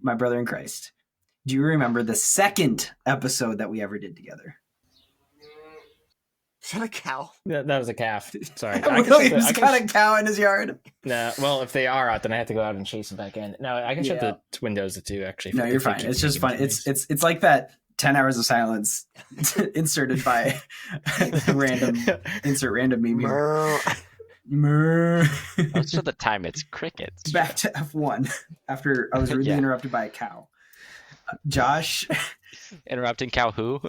my brother in Christ, do you remember the second episode that we ever did together? Is that a cow? That was a calf. Sorry. William's got a cow in his yard. No, well, if they are out, then I have to go out and chase them back in. No, I can shut the windows too, actually. No, you're fine. It's just fun. It's like that 10 hours of silence inserted by random meme. Most of the time it's crickets. Back to F1 after I was rudely interrupted by a cow. Josh. Interrupting cow who?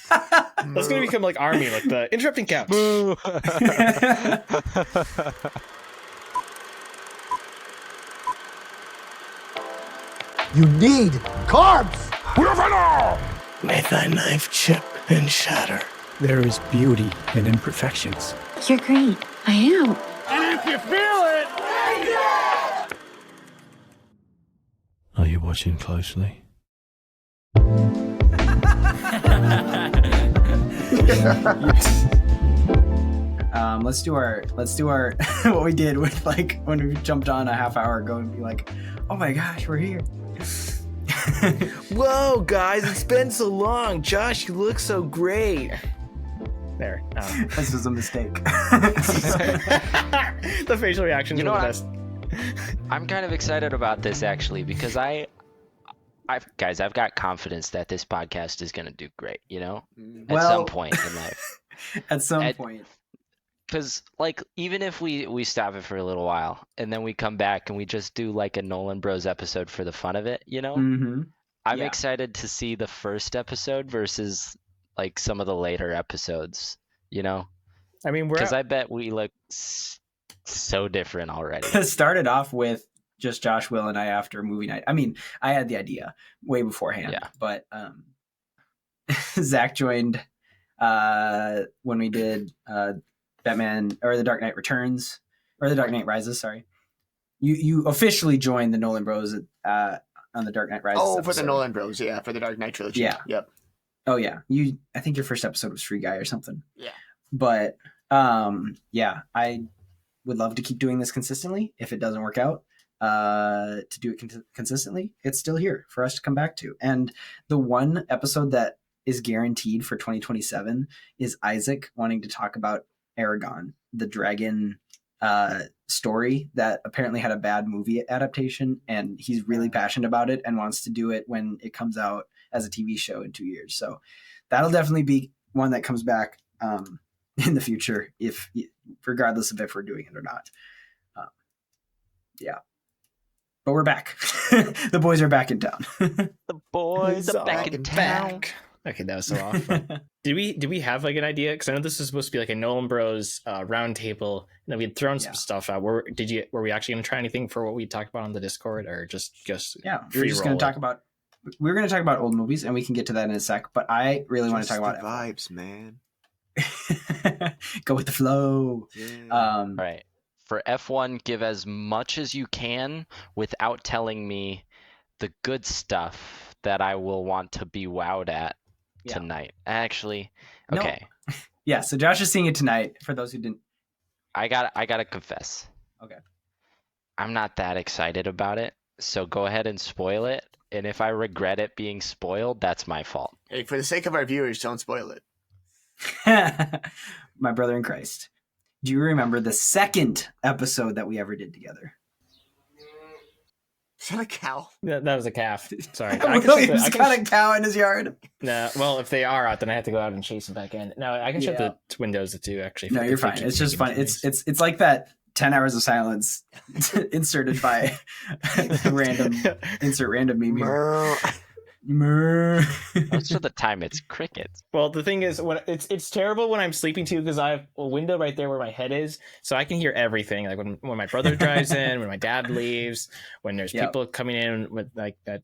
That's going to become like Army, like the interrupting cow. You need carbs! May thy knife chip and shatter. There is beauty in imperfections. You're great. I am. And if you feel it, are you watching closely? Let's do our what we did with like when we jumped on a half hour ago and be like, oh my gosh, we're here. Whoa, guys, it's been so long. Josh, you look so great. There. This was a mistake. The facial reactions are the best. I'm kind of excited about this actually because I've got confidence that this podcast is going to do great, at some point in life. At some point. Because, like, even if we stop it for a little while and then we come back and we just do, like, a Nolan Bros episode for the fun of it, Mm-hmm. I'm excited to see the first episode versus, like, some of the later episodes, I mean, because I bet we look so different already. It started off with just Josh, Will, and I after movie night. I mean, I had the idea way beforehand, but Zach joined when we did Batman or The Dark Knight Returns or The Dark Knight Rises. Sorry, you officially joined the Nolan Bros on The Dark Knight Rises. Oh, episode. for the Nolan Bros, for the Dark Knight trilogy. Yeah. Yep. Oh yeah, I think your first episode was Free Guy or something. Yeah. But I would love to keep doing this consistently. If it doesn't work out, to do it consistently, it's still here for us to come back to. And the one episode that is guaranteed for 2027 is Isaac wanting to talk about Aragon, the dragon story that apparently had a bad movie adaptation, and he's really passionate about it and wants to do it when it comes out as a TV show in 2 years. So that'll definitely be one that comes back in the future, regardless of if we're doing it or not. But we're back. The boys are back in town. The boys are back in town. Okay, that was so off. Did we have like an idea? Because I know this is supposed to be like a Nolan Bros roundtable, and then we had thrown some stuff out. Were we actually going to try anything for what we talked about on the Discord, or just we were just going to talk about. We were going to talk about old movies, and we can get to that in a sec. But I really want to talk about vibes, man. Go with the flow. Yeah. Right. For F1, give as much as you can without telling me the good stuff that I will want to be wowed at tonight. Actually, okay. No. Yeah, so Josh is seeing it tonight. For those who didn't, I gotta confess. Okay. I'm not that excited about it, so go ahead and spoil it. And if I regret it being spoiled, that's my fault. Hey, for the sake of our viewers, don't spoil it. My brother in Christ, do you remember the second episode that we ever did together? Is that a cow? That was a calf. Sorry. William's got a cow in his yard. No, well, if they are out, then I have to go out and chase them back in. No, I can shut the windows too, actually. No, you're fine. It's just fun. It's like that 10 hours of silence inserted by random meme. Most of the time it's crickets. Well, the thing is, when it's terrible when I'm sleeping too, because I have a window right there where my head is, so I can hear everything. Like when my brother drives in, when my dad leaves, when there's people coming in with like that.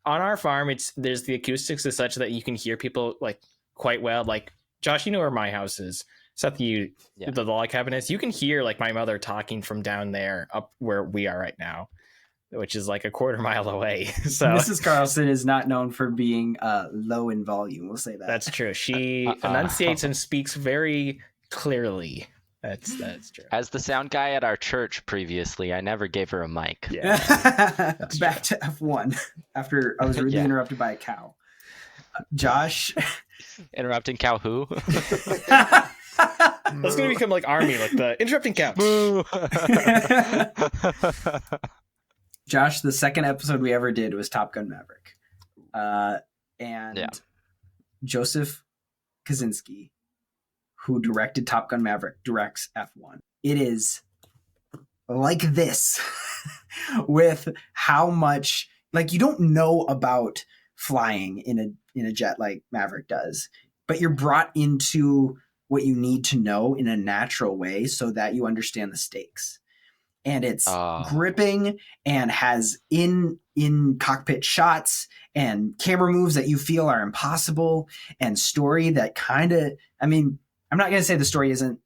On our farm, there's the acoustics is such that you can hear people like quite well. Like Josh, you know where my house is. Seth, the log cabin is. You can hear like my mother talking from down there up where we are right now, which is like a quarter mile away. So Mrs. Carlson is not known for being low in volume. We'll say that. That's true. She enunciates and speaks very clearly. That's true. As the sound guy at our church previously, I never gave her a mic. Yeah. Back to F1 after I was rudely Yeah. interrupted by a cow. Josh. Interrupting cow who? That's gonna become like Army, like the interrupting cow. Josh, the second episode we ever did was Top Gun Maverick. And Yeah. Joseph Kaczynski, who directed Top Gun Maverick, directs F1. It is like this with how much, like, you don't know about flying in a jet like Maverick does, but you're brought into what you need to know in a natural way so that you understand the stakes. And it's gripping and has in cockpit shots and camera moves that you feel are impossible, and story that kind of, I mean, I'm not going to say the story isn't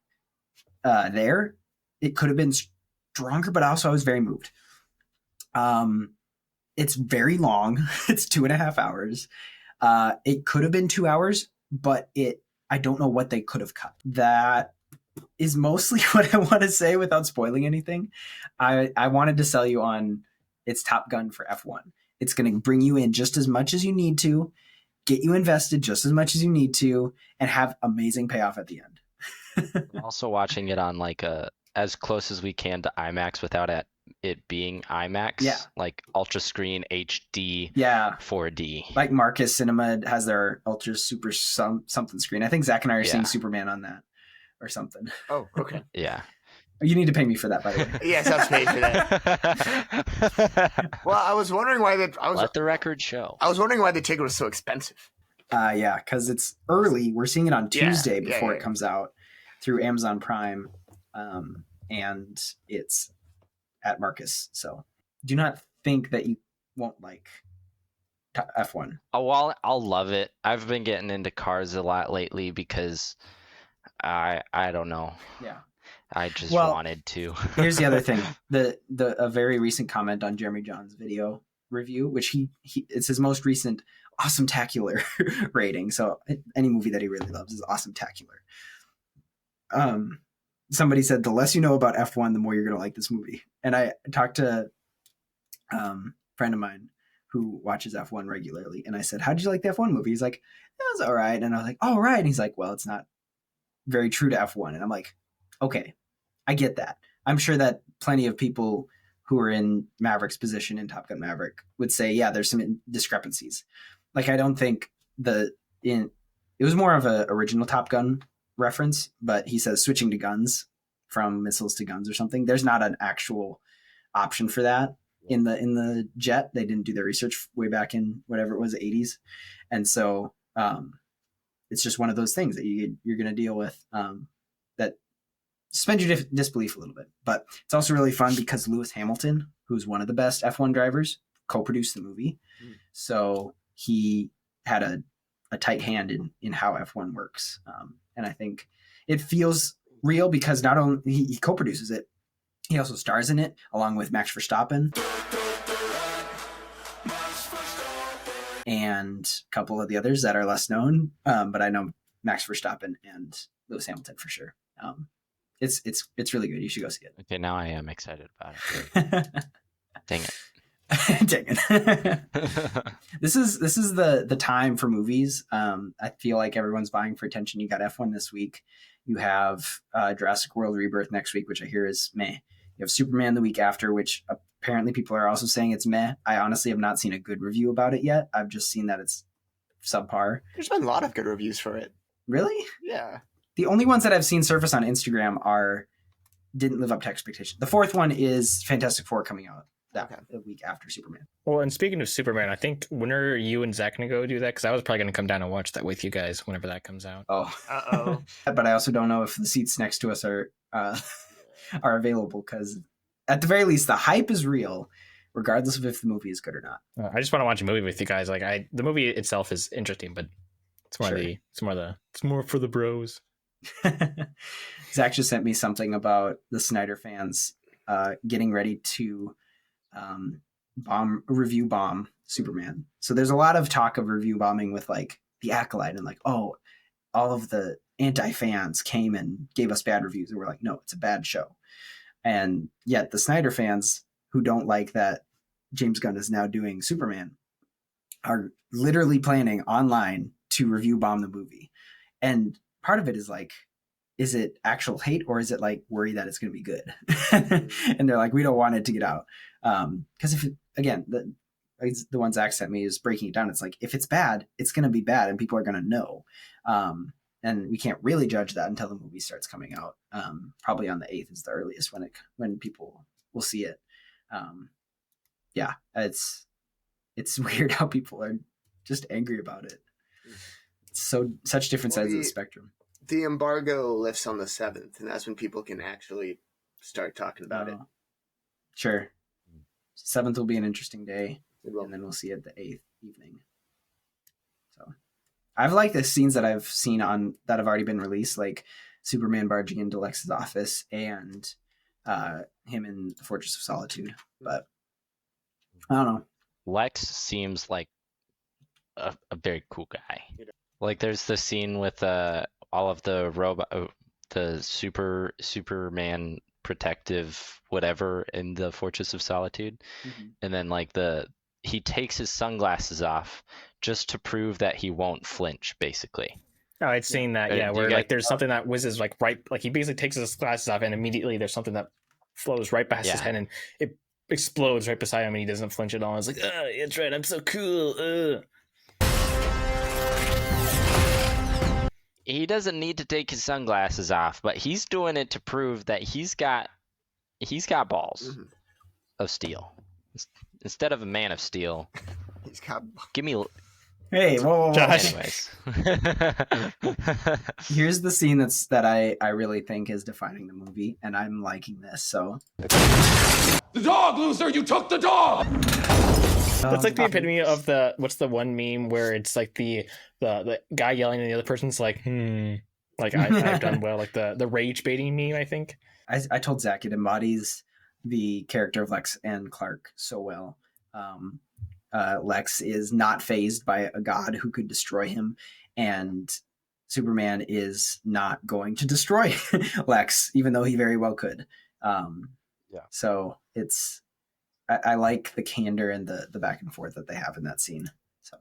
there. It could have been stronger, but also I was very moved. It's very long. It's 2.5 hours. It could have been 2 hours, but I don't know what they could have cut. That is mostly what I want to say without spoiling anything. I wanted to sell you on it's Top Gun for F1. It's going to bring you in just as much as you need to, get you invested just as much as you need to, and have amazing payoff at the end. I'm also watching it on like as close as we can to IMAX without it being IMAX. Yeah. Like ultra screen HD. Yeah. 4D. Like Marcus Cinema has their ultra super something screen. I think Zach and I are seeing Superman on that or something. Oh, okay. Yeah. You need to pay me for that, by the way. Yes, I was paid for that. Well, I was wondering why let the record show. I was wondering why the ticket was so expensive. Yeah, because it's early. We're seeing it on Tuesday before it comes out through Amazon Prime, and it's at Marcus. So do not think that you won't like F1. Oh, well, I'll love it. I've been getting into cars a lot lately because I don't know. Yeah. I just wanted to. Here's the other thing. A very recent comment on Jeremy John's video review, which he it's his most recent awesome-tacular rating. So any movie that he really loves is awesome-tacular. Somebody said, the less you know about F1, the more you're going to like this movie. And I talked to a friend of mine who watches F1 regularly. And I said, how'd you like the F1 movie? He's like, it was all right. And I was like, all right. And he's like, well, it's not very true to F1. And I'm like, okay, I get that. I'm sure that plenty of people who are in Maverick's position in Top Gun Maverick would say, yeah, there's some discrepancies. Like, I don't think it was more of an original Top Gun reference, but he says switching to guns from missiles to guns or something. There's not an actual option for that in the jet. They didn't do their research way back in whatever it was, the 80s. And so it's just one of those things that you're going to deal with that suspend your disbelief a little bit. But it's also really fun because Lewis Hamilton, who's one of the best F1 drivers, co-produced the movie. So he had a tight hand in how F1 works. And I think it feels real because not only he co-produces it, he also stars in it along with Max Verstappen and a couple of the others that are less known. But I know Max Verstappen and Lewis Hamilton for sure. It's really good. You should go see it. Okay, now I am excited about it. Dang it. Dang it. This is the time for movies. I feel like everyone's vying for attention. You got F1 this week. You have Jurassic World Rebirth next week, which I hear is meh. You have Superman the week after, which apparently people are also saying it's meh. I honestly have not seen a good review about it yet. I've just seen that it's subpar. There's been a lot of good reviews for it. Really? Yeah. The only ones that I've seen surface on Instagram didn't live up to expectation. The fourth one is Fantastic Four coming out the week after Superman. Well, and speaking of Superman, I think when are you and Zach gonna go do that? Because I was probably gonna come down and watch that with you guys whenever that comes out. Oh, Uh-oh. But I also don't know if the seats next to us are available because at the very least the hype is real, regardless of if the movie is good or not. I just want to watch a movie with you guys. Like the movie itself is interesting, but it's more for the bros. Zach just sent me something about the Snyder fans getting ready to review bomb Superman. So there's a lot of talk of review bombing with like The Acolyte and like, oh, all of the anti-fans came and gave us bad reviews, and we're like, no, it's a bad show. And yet the Snyder fans who don't like that James Gunn is now doing Superman are literally planning online to review bomb the movie. And part of it is like, is it actual hate, or is it like worry that it's going to be good? And they're like, we don't want it to get out. Because if it, again, the one Zach sent me is breaking it down. It's like, if it's bad, it's going to be bad and people are going to know. And we can't really judge that until the movie starts coming out. Probably on the 8th is the earliest when people will see it. Yeah, it's weird how people are just angry about it. It's such different sides of the spectrum. The embargo lifts on the 7th, and that's when people can actually start talking about it. Sure. 7th will be an interesting day, and then we'll see it the 8th evening. So I've liked the scenes that I've seen that have already been released, like Superman barging into Lex's office and him in the Fortress of Solitude. But I don't know. Lex seems like a very cool guy. Like there's the scene with all of the the Superman protective whatever in the Fortress of Solitude, and then like he takes his sunglasses off just to prove that he won't flinch, basically. Oh, I'd seen that, where like there's something that whizzes like right, like he basically takes his glasses off and immediately there's something that flows right past his head and it explodes right beside him and he doesn't flinch at all. It's like, oh, that's right, I'm so cool. He doesn't need to take his sunglasses off, but he's doing it to prove that he's got balls of steel. Instead of a man of steel, he's got. Give me. Hey, whoa. Josh. Anyways, here's the scene that I really think is defining the movie, and I'm liking this. So, the dog, loser! You took the dog. That's like the epitome of what's the one meme where it's like the guy yelling and the other person's like, like I've done well, like the rage baiting meme, I think. I told Zach it embodies the character of Lex and Clark so well. Lex is not fazed by a god who could destroy him, and Superman is not going to destroy Lex, even though he very well could. So it's I like the candor and the back and forth that they have in that scene. So,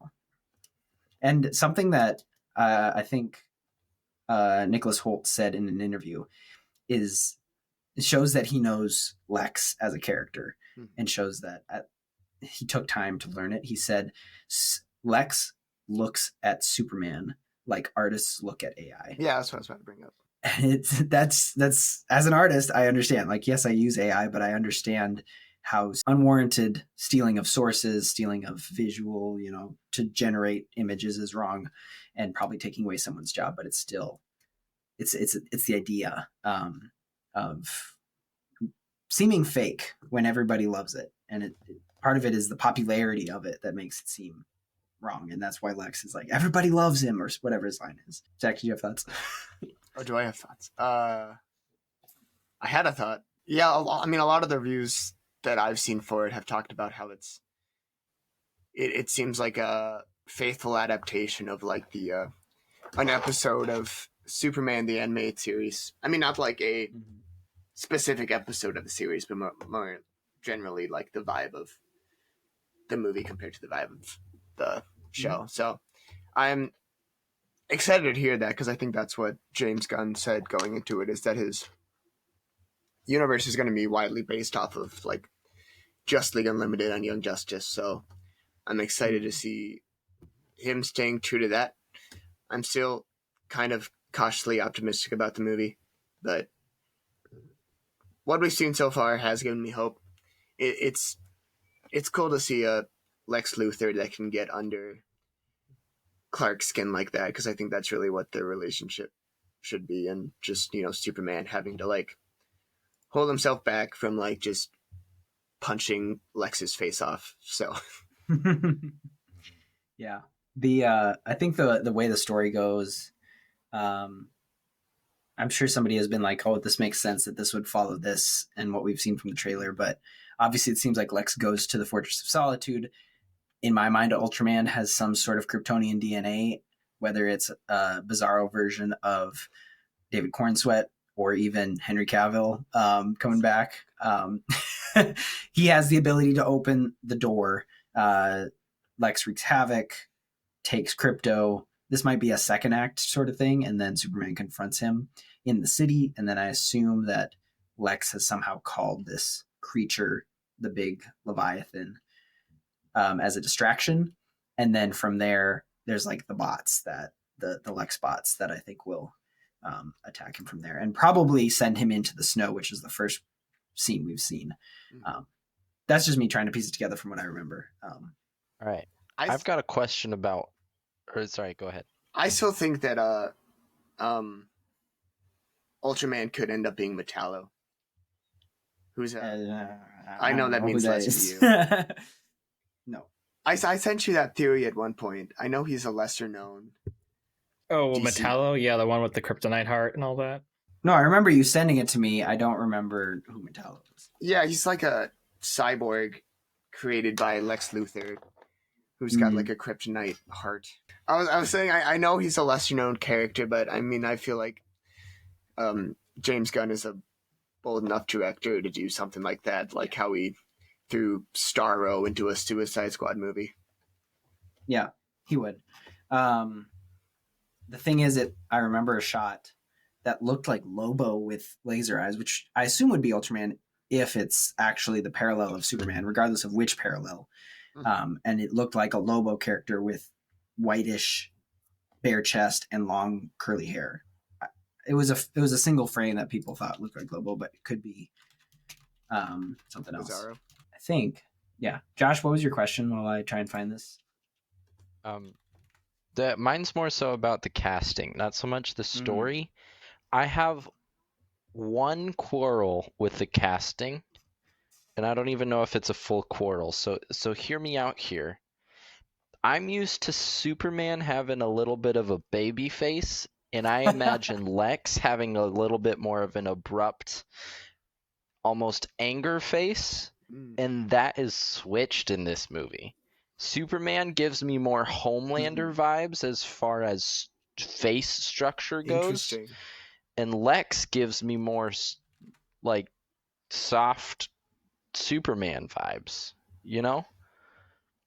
and something that I think Nicholas Hoult said in an interview is it shows that he knows Lex as a character and shows that he took time to learn it. He said Lex looks at Superman like artists look at AI. Yeah, that's what I was about to bring up. That's as an artist, I understand. Like, yes, I use AI, but I understand how unwarranted stealing of sources, stealing of visual, to generate images is wrong and probably taking away someone's job, but it's still, it's the idea of seeming fake when everybody loves it. And part of it is the popularity of it that makes it seem wrong. And that's why Lex is like, everybody loves him, or whatever his line is. Zach, do you have thoughts? Or do I have thoughts? I had a thought. Yeah, a lot of the reviews that I've seen for it have talked about how it seems like a faithful adaptation of like an episode of Superman the animated series. I mean, not like a specific episode of the series, but more generally like the vibe of the movie compared to the vibe of the show. So I'm excited to hear that, because I think that's what James Gunn said going into it, is that his universe is going to be widely based off of like Just League Unlimited and Young Justice. So I'm excited to see him staying true to that. I'm still kind of cautiously optimistic about the movie, but what we've seen so far has given me hope. It's cool to see a Lex Luthor that can get under Clark's skin like that, because I think that's really what their relationship should be, and just, Superman having to like hold himself back from like just punching Lex's face off. So yeah, I think the way the story goes, I'm sure somebody has been like, oh, this makes sense that this would follow this and what we've seen from the trailer, but obviously it seems like Lex goes to the Fortress of Solitude. In my mind, Ultraman has some sort of Kryptonian DNA whether it's a Bizarro version of David Cornsweet or even Henry Cavill coming back. He has the ability to open the door. Lex wreaks havoc, takes Crypto. This might be a second act sort of thing, and then Superman confronts him in the city, and then I assume that Lex has somehow called this creature, the big Leviathan, as a distraction. And then from there, there's like the bots that the Lex bots that I think will attack him from there and probably send him into the snow, which is the first scene we've seen. That's just me trying to piece it together from what I remember. All right. I've got a question about, or sorry, go ahead. I still think that Ultraman could end up being Metallo. Who's that? I know that means less to you. No. I sent you that theory at one point. I know he's a lesser known. Oh, DC. Metallo? Yeah, the one with the kryptonite heart and all that. No, I remember you sending it to me. I don't remember who Metallo is. Yeah, he's like a cyborg created by Lex Luthor, who's got like a kryptonite heart. I was saying I know he's a lesser known character, but I mean I feel like James Gunn is a bold enough director to do something like that, like how he threw Starro into a Suicide Squad movie. Yeah, he would. The thing is, I remember a shot that looked like Lobo with laser eyes, which I assume would be Ultraman if it's actually the parallel of Superman, regardless of which parallel. And it looked like a Lobo character with whitish bare chest and long curly hair. It was a single frame that people thought looked like Lobo, but it could be something else. Bizarro. I think. Yeah. Josh, what was your question while I try and find this? Mine's more so about the casting, not so much the story. I have one quarrel with the casting, and I don't even know if it's a full quarrel. So hear me out here. I'm used to Superman having a little bit of a baby face, and I imagine Lex having a little bit more of an abrupt, almost anger face, and that is switched in this movie. Superman gives me more Homelander vibes as far as face structure goes, and Lex gives me more like soft Superman vibes, you know?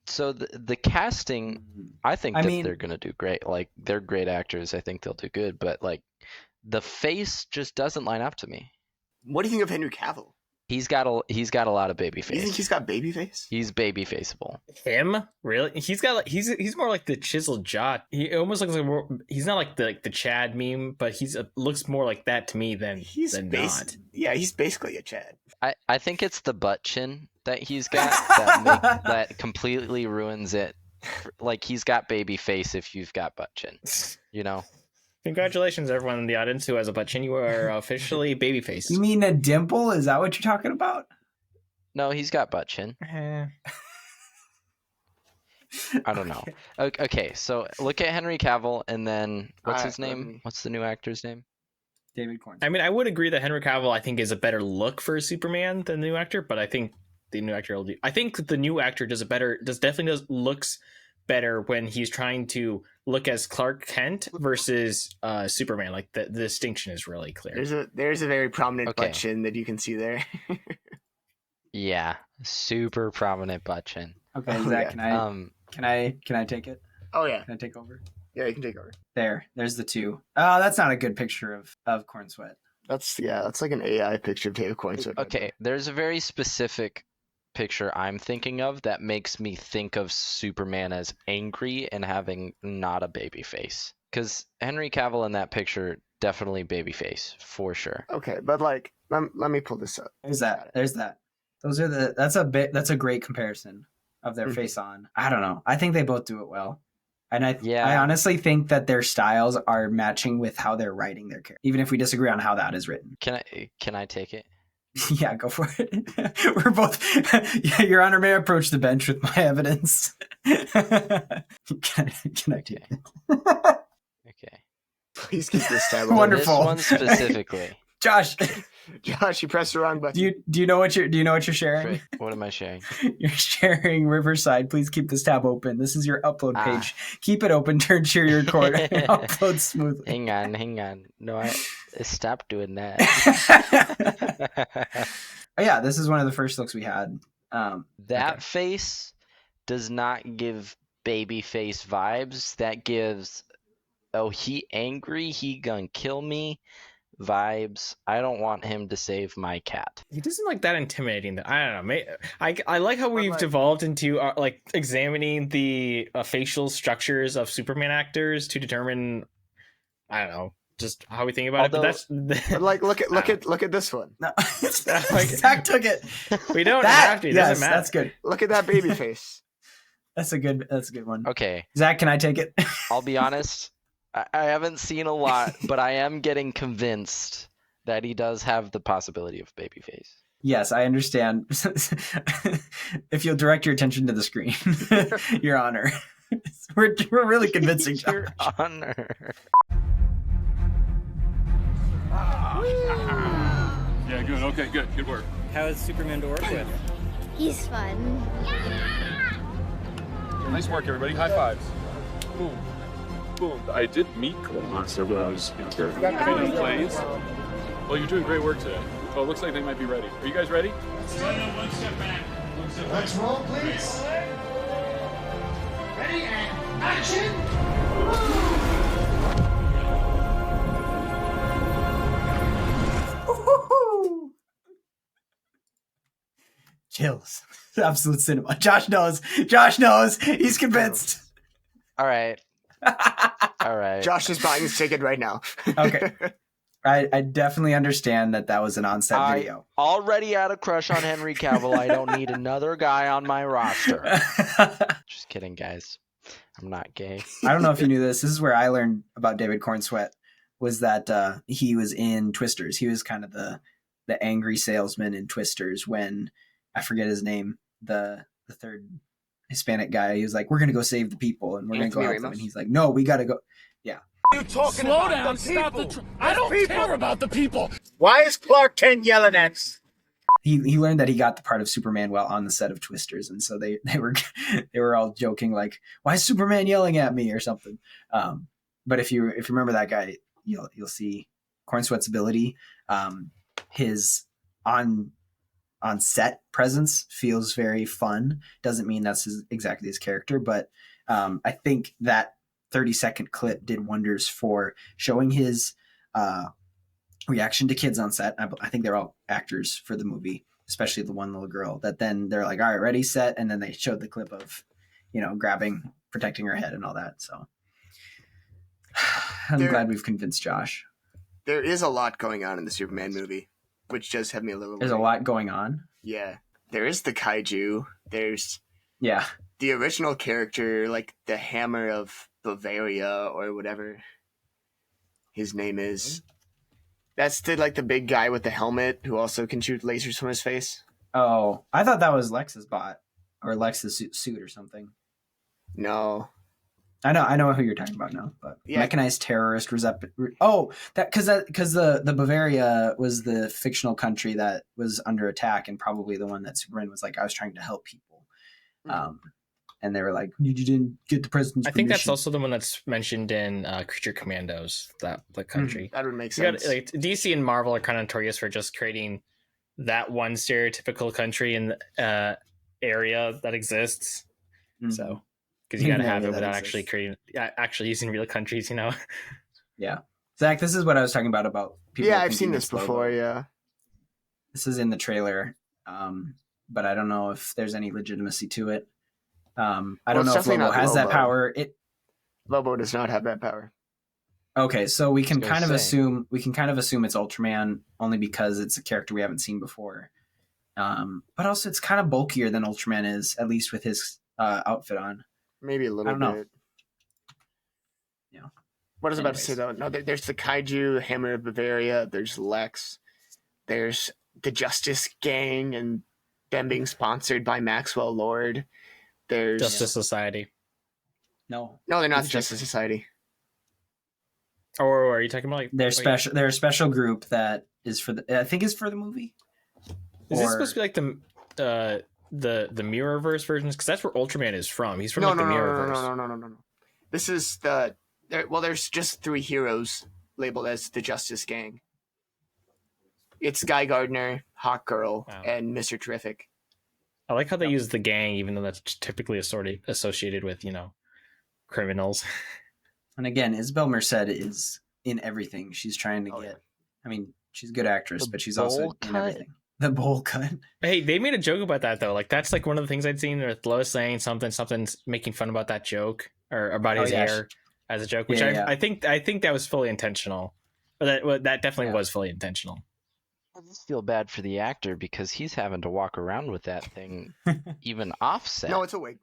So the casting, I think they're going to do great. Like, they're great actors. I think they'll do good, but like the face just doesn't line up to me. What do you think of Henry Cavill? He's got a lot of baby face. You think he's got baby face? He's baby faceable. Him? Really? He's got like he's more like the chiseled jaw. He almost looks like he's not like the Chad meme, but looks more like that to me than not. Yeah, he's basically a Chad. I think it's the butt chin that he's got that completely ruins it. Like, he's got baby face if you've got butt chin, you know? Congratulations, everyone in the audience who has a butt chin. You are officially babyface. You mean a dimple? Is that what you're talking about? No, he's got butt chin. I don't know. Okay, so look at Henry Cavill, and then what's his name? What's the new actor's name? David Cornsweet. I mean, I would agree that Henry Cavill, I think, is a better look for Superman than the new actor, but I think the new actor will do. I think the new actor looks better when he's trying to look as Clark Kent versus Superman. Like the distinction is really clear. There's a very prominent butt chin that you can see there. Yeah, super prominent butt chin. Okay, Zach, can I take it? Oh yeah, can I take over? Yeah, you can take over. There's the two. Oh, that's not a good picture of Cornsweet. That's like an AI picture of David Cornsweet. Okay, there's a very specific picture I'm thinking of that makes me think of Superman as angry and having not a baby face. Because Henry Cavill in that picture, definitely baby face, for sure. Okay, but like, let me pull this up. There's that. That's a great comparison of their face on. I don't know. I think they both do it well. And I honestly think that their styles are matching with how they're writing their character, even if we disagree on how that is written. Can I take it? Yeah, go for it. We're both. Yeah, Your Honor, may I approach the bench with my evidence? Can I take it? Okay. Please keep this tab. Wonderful. This one specifically. Josh, Josh, you pressed the wrong button. do you know what you're sharing? Frick, what am I sharing? You're sharing Riverside. Please keep this tab open. This is your upload page. Keep it open to ensure your record uploads smoothly. Hang on. No, I stopped doing that. Yeah, this is one of the first looks we had. That face does not give baby face vibes. That gives, oh, he angry, he gonna kill me vibes. I don't want him to save my cat. He doesn't like that intimidating. I don't know. I like how we've devolved into like examining the facial structures of Superman actors to determine, I don't know, just how we think about it. But that's like look at this one. No. Zach took it. We don't have to. It doesn't matter. That's good. Look at that baby face. That's a good one. Okay. Zach, can I take it? I'll be honest. I haven't seen a lot, but I am getting convinced that he does have the possibility of babyface. Yes, I understand. If you'll direct your attention to the screen, Your Honor. We're really convincing Josh. Your Honor. Yeah, good. Okay, good work. How is Superman to work with? He's fun. Nice work, everybody. High fives. Boom. Boom. I did meet Monster Bros. Plays. Well, you're doing great work today. Oh, it looks like they might be ready. Are you guys ready? One step back. Let's roll, please. Ready and action! Chills. Absolute cinema. Josh knows. He's convinced. All right. Josh is buying his ticket right now. Okay. I definitely understand that was an on-set video. I already had a crush on Henry Cavil. I don't need another guy on my roster. Just kidding, guys. I'm not gay. I don't know if you knew this. This is where I learned about David Cornsweet, was that he was in Twisters. He was kind of the angry salesman in Twisters when, I forget his name, the third Hispanic guy. He was like, we're going to go save the people and we're going to go help them. And he's like, no, we got to go. Yeah. You talking Slow about down, the people. Stop I don't care about the people. Why is Clark Kent yelling at us? He learned that he got the part of Superman while on the set of Twisters, and so they were all joking like, why is Superman yelling at me or something. But if you remember that guy, you'll see Cornsweet's ability. His on set presence feels very fun. Doesn't mean that's exactly his character, but I think that 30-second clip did wonders for showing his reaction to kids on set. I think they're all actors for the movie, especially the one little girl, that then they're like, all right, ready, set. And then they showed the clip of, grabbing, protecting her head and all that. So I'm glad we've convinced Josh. There is a lot going on in the Superman movie, which does have me a little There's worried. A lot going on. Yeah. There is the kaiju. There's the original character, like the Hammer of Bavaria or whatever his name is. That's the big guy with the helmet who also can shoot lasers from his face. Oh, I thought that was Lex's bot or Lex's suit or something. No. I know who you're talking about now, but mechanized terrorist because the Bavaria was the fictional country that was under attack and probably the one that Superman was like, I was trying to help people. And they were like, you didn't get the president's permission. That's also the one that's mentioned in Creature Commandos, the country. That would make sense. DC and Marvel are kind of notorious for just creating that one stereotypical country in the area that exists. Mm-hmm. So, because you got to have it without actually using real countries, Yeah. Zach, this is what I was talking about people. Yeah, I've seen this before, yeah. This is in the trailer, but I don't know if there's any legitimacy to it. I don't know if Lobo has that power. Lobo does not have that power. Okay, so we can kind of assume it's Ultraman only because it's a character we haven't seen before. But also it's kind of bulkier than Ultraman is, at least with his outfit on. Maybe a little bit. Know. Yeah. What I was about to say though, no, there's the Kaiju, Hammer of Bavaria, there's Lex, there's the Justice Gang and them being sponsored by Maxwell Lord. There's Justice Society. No, they're not the Justice Society. Or are you talking about they're special? They're a special group that is for the I think is for the movie. Is this supposed to be like the Mirrorverse versions? Because that's where Ultraman is from. He's from No, like no, the no, no, Mirrorverse. no. This is there's just 3 heroes labeled as the Justice Gang. It's Guy Gardner, Hawk Girl, and Mr. Terrific. I like how they use the gang, even though that's typically associated with, criminals. And again, Isabel Merced is in everything. She's trying to get. I mean, she's a good actress, but she's also in everything. The bowl cut. Hey, they made a joke about that though. Like that's like one of the things I'd seen with Lois saying something's making fun about that joke or about his hair as a joke, which I think that was fully intentional. Or that definitely was fully intentional. I just feel bad for the actor because he's having to walk around with that thing even offset. No, it's a wig.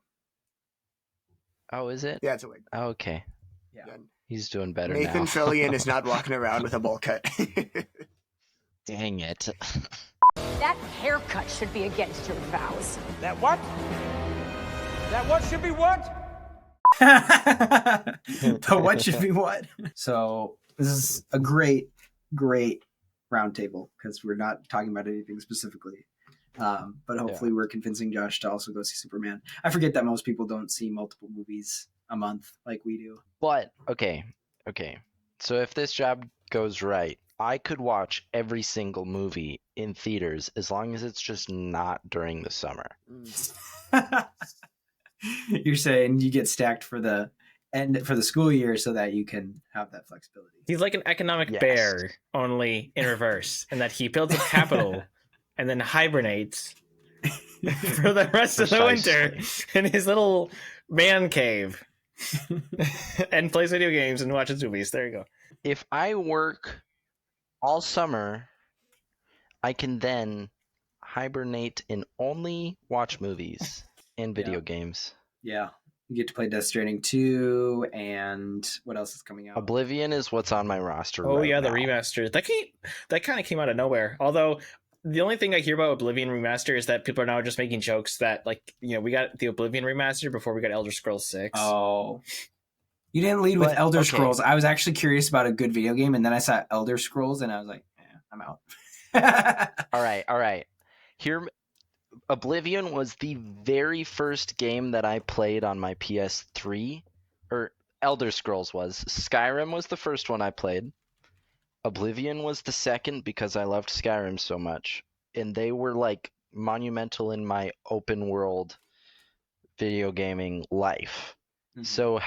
Oh, is it? Yeah, it's a wig. Oh, okay. Yeah. He's doing better Nathan now. Fillion is not walking around with a bowl cut. Dang it. That haircut should be against your vows. That what? That what should be what? But what should be what? So this is a great roundtable because we're not talking about anything specifically. But hopefully we're convincing Josh to also go see Superman. I forget that most people don't see multiple movies a month like we do. But, okay. So if this job goes right, I could watch every single movie in theaters as long as it's just not during the summer. You're saying you get stacked for the school year so that you can have that flexibility. He's like an economic bear, only in reverse, and that he builds up capital and then hibernates for the rest of the winter in his little man cave and plays video games and watches movies. There you go. If I work all summer, I can then hibernate and only watch movies and video games. Yeah. You get to play Death Stranding 2, and what else is coming out? Oblivion is what's on my roster. Oh, right yeah, now. the remaster. That kind of came out of nowhere. Although the only thing I hear about Oblivion remaster is that people are now just making jokes that, we got the Oblivion remaster before we got Elder Scrolls 6. Oh. You didn't lead with Elder Scrolls. I was actually curious about a good video game, and then I saw Elder Scrolls, and I was like, I'm out. All right. Here, Oblivion was the very first game that I played on my PS3, or Elder Scrolls was. Skyrim was the first one I played. Oblivion was the second because I loved Skyrim so much. And they were like monumental in my open world video gaming life. Mm-hmm. So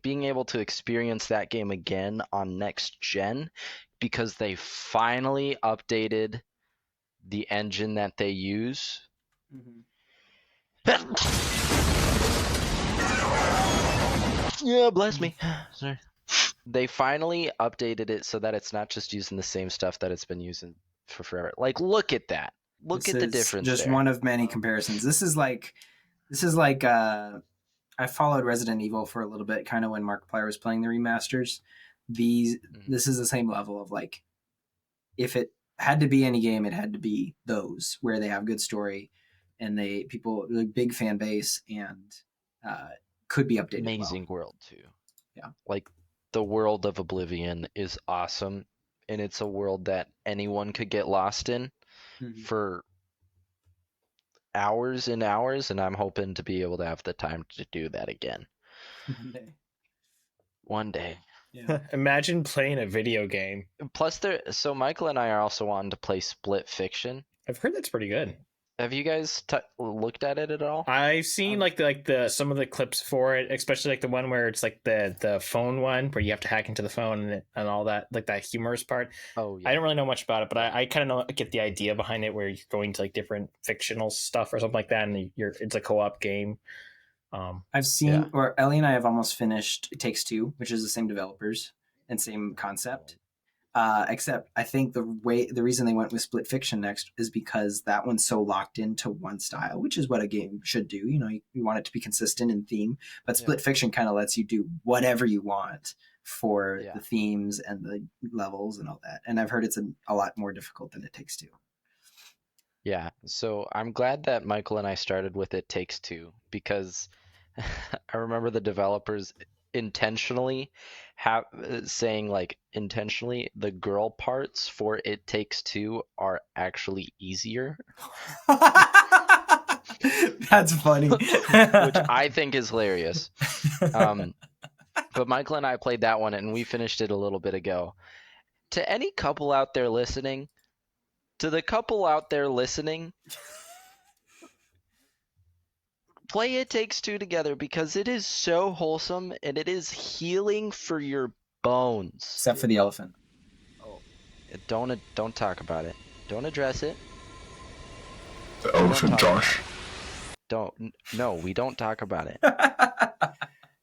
being able to experience that game again on next gen, because they finally updated the engine that they use. Mm-hmm. Yeah, bless me. Sorry. They finally updated it so that it's not just using the same stuff that it's been using for forever. Like, look at that. Look at the difference. Just there. one of many comparisons. This is like I followed Resident Evil for a little bit, kind of when Markiplier was playing the remasters. This is the same level of like, if it had to be any game, it had to be those where they have good story and people like big fan base and could be updated. Amazing world too. Yeah, like the world of Oblivion is awesome, and it's a world that anyone could get lost in for hours and hours, and I'm hoping to be able to have the time to do that again. One day. Yeah. Imagine playing a video game. Plus, so Michael and I are also wanting to play Split Fiction. I've heard that's pretty good. Have you guys looked at it at all? I've seen like some of the clips for it, especially like the one where it's like the phone one where you have to hack into the phone and all that, like that humorous part. Oh, yeah. I don't really know much about it, but I kind of get the idea behind it, where you're going to like different fictional stuff or something like that, and it's a co-op game. I've seen, or Ellie and I have almost finished It Takes Two, which is the same developers and same concept. Except I think the reason they went with Split Fiction next is because that one's so locked into one style, which is what a game should do. You want it to be consistent in theme, but Split Fiction kind of lets you do whatever you want for the themes and the levels and all that. And I've heard it's a lot more difficult than It Takes Two. Yeah, so I'm glad that Michael and I started with It Takes Two, because I remember the developers intentionally saying like intentionally the girl parts for It Takes Two are actually easier. That's funny. Which I think is hilarious. But Michael and I played that one and we finished it a little bit ago. To any couple out there listening, play It Takes Two together because it is so wholesome and it is healing for your bones. Except for the elephant. Oh, don't talk about it. Don't address it. The elephant, Josh. No, we don't talk about it.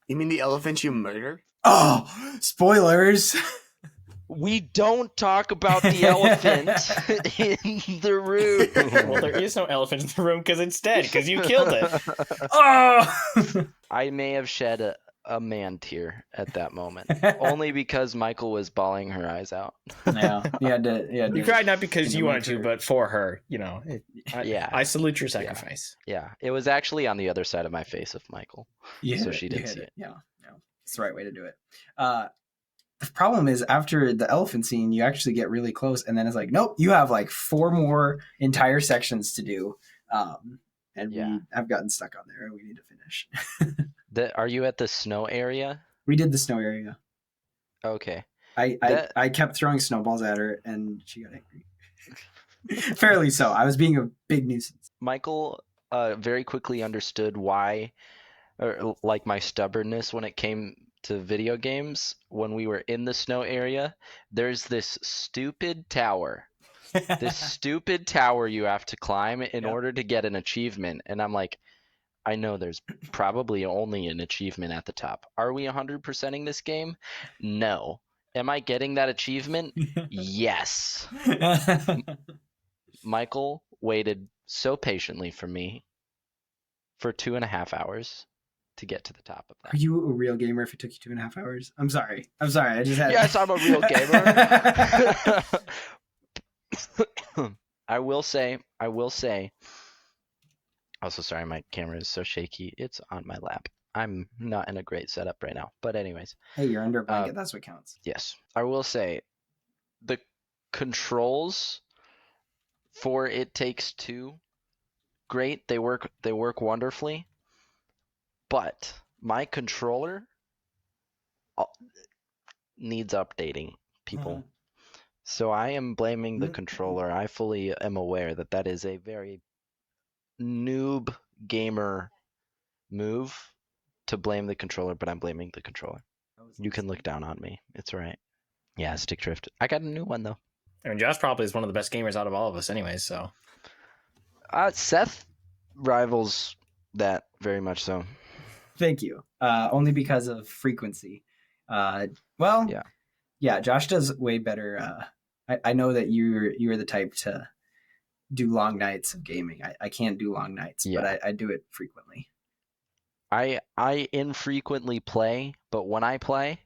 You mean the elephant you murder? Oh, spoilers. We don't talk about the elephant in the room. Well, there is no elephant in the room because it's dead, because you killed it. Oh! I may have shed a man tear at that moment, only because Michael was bawling her eyes out. Yeah, you cried not because you wanted to, but for her. You know. I salute your sacrifice. Yeah, it was actually on the other side of my face of Michael, so she didn't see it. Yeah, it's the right way to do it. The problem is after the elephant scene, you actually get really close, and then it's like, nope, you have like 4 more entire sections to do, and I've gotten stuck on there, and we need to finish. Are you at the snow area? We did the snow area. Okay. I kept throwing snowballs at her, and she got angry. Fairly so. I was being a big nuisance. Michael very quickly understood why, or like my stubbornness when it came to video games. When we were in the snow area, there's this stupid tower. This stupid tower you have to climb in order to get an achievement. And I'm like, I know there's probably only an achievement at the top. Are we 100%ing this game? No. Am I getting that achievement? Yes. Michael waited so patiently for me for 2.5 hours to get to the top of that. Are you a real gamer if it took you 2.5 hours? I'm sorry. I just had... Yes, I'm a real gamer. I will say. Also, sorry, my camera is so shaky. It's on my lap. I'm not in a great setup right now. But anyways. Hey, you're under a blanket. That's what counts. Yes. I will say the controls for It Takes Two, great. They work wonderfully. But my controller needs updating, people. So I am blaming the controller. I fully am aware that is a very noob gamer move to blame the controller, but I'm blaming the controller. You can look down on me. It's all right. Yeah, stick drift. I got a new one, though. I mean, Josh probably is one of the best gamers out of all of us anyways, so. Seth rivals that very much so. Thank you. Only because of frequency. Yeah, Josh does way better. I know that you're the type to do long nights of gaming. I can't do long nights, but I do it frequently. I infrequently play, but when I play,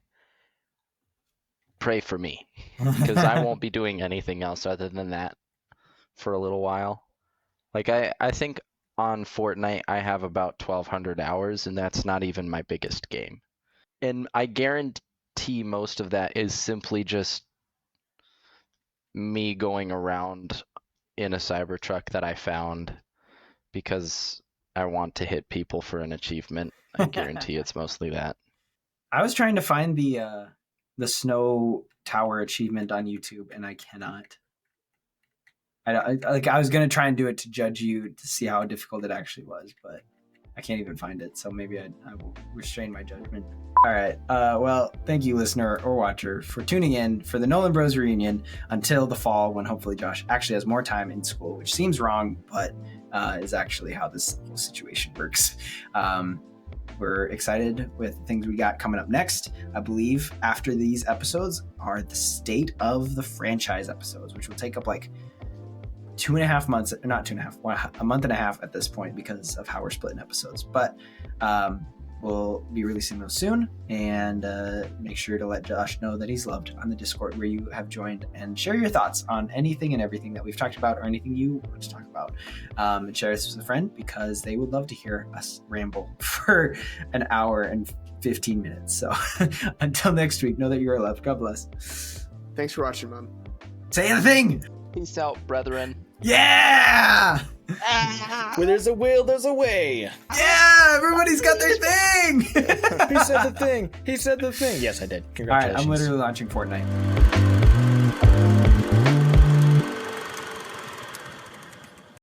pray for me, because I won't be doing anything else other than that for a little while. Like I think on Fortnite I have about 1,200 hours, and that's not even my biggest game. And I guarantee most of that is simply just me going around in a Cybertruck that I found because I want to hit people for an achievement. I guarantee it's mostly that. I was trying to find the snow tower achievement on YouTube, and I cannot. I was gonna try and do it to judge you to see how difficult it actually was, but I can't even find it. So maybe I will restrain my judgment. All right. Well, thank you, listener or watcher, for tuning in for the Nolan Bros reunion until the fall, when hopefully Josh actually has more time in school, which seems wrong, but is actually how this whole situation works. We're excited with things we got coming up next. I believe after these episodes are the state of the franchise episodes, which will take up like 2.5 months, not 2.5, a month and a half at this point because of how we're splitting episodes. But we'll be releasing those soon, and make sure to let Josh know that he's loved on the Discord where you have joined, and share your thoughts on anything and everything that we've talked about or anything you want to talk about. And share this with a friend because they would love to hear us ramble for for an hour and 15 minutes. So until next week, know that you are loved. God bless. Thanks for watching, Mom. Say the thing. Peace out, brethren. Yeah. Where there's a will, there's a way. Yeah, everybody's got their thing. He said the thing. He said the thing. Yes, I did. Congratulations. All right, I'm literally launching Fortnite.